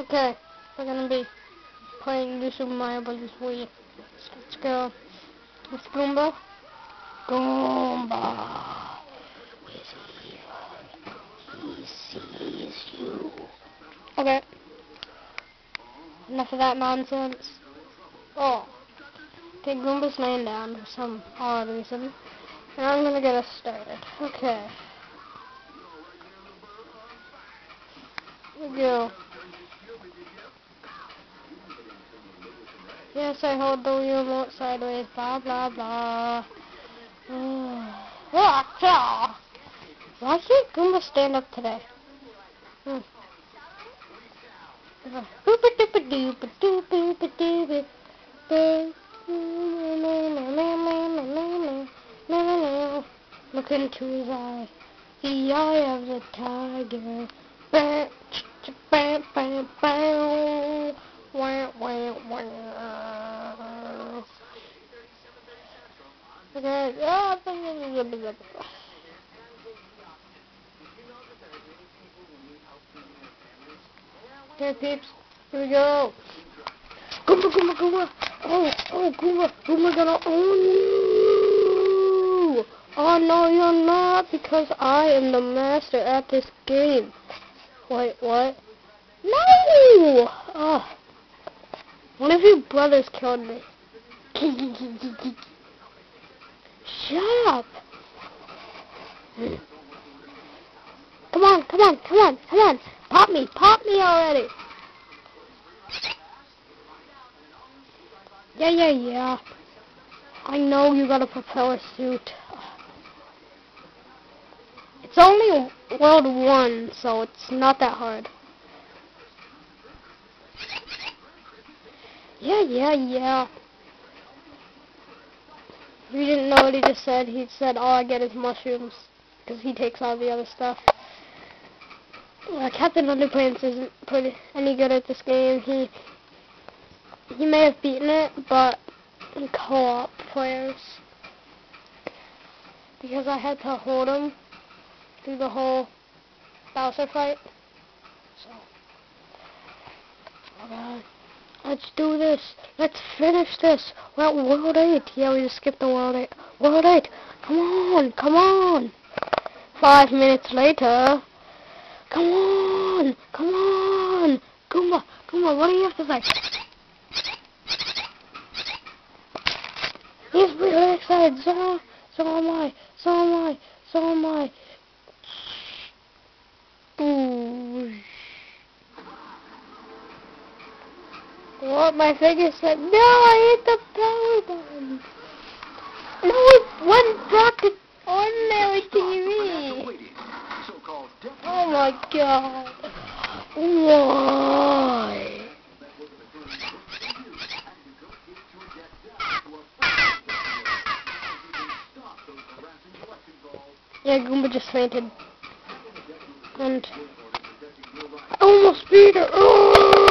Okay, we're gonna be playing New Super Mario Bros. Wii. Let's go. It's Goomba. Goomba is evil. He sees you. Okay. Enough of that nonsense. Oh. Okay, Goomba's laying down for some odd reason. And I'm gonna get us started. Okay. Here we go. Yes, I hold the wheel remote sideways, blah, blah, blah. Why can't Goomba stand up today? Look into his eye, the eye of the tiger. Okay, peeps, here we go. Goomba, Goomba, Goomba. Oh, Goomba, Goomba gonna own you. Oh, no, you're not, because I am the master at this game. Wait, what? No! Oh, one of your brothers killed me. Shut up. Come on. Pop me already. Yeah. I know you got a propeller suit. It's only World 1, so it's not that hard. Yeah. You didn't know what he just said. He said, all I get is mushrooms, because he takes all the other stuff. Captain Underpants isn't pretty any good at this game. He may have beaten it, but in co-op players, because I had to hold him through the whole Bowser fight. So, alright, let's do this. Let's finish this. We're at World 8. Yeah, we just skipped the World 8. World 8. Come on. 5 minutes later. Come on. Goomba, what do you have to say? He's really excited. So am I. Ooh. What my finger said? No, I hit the power button. No, it went back to ordinary TV. Oh my god. Why? Yeah, Goomba just fainted. And I almost beat her. Oh!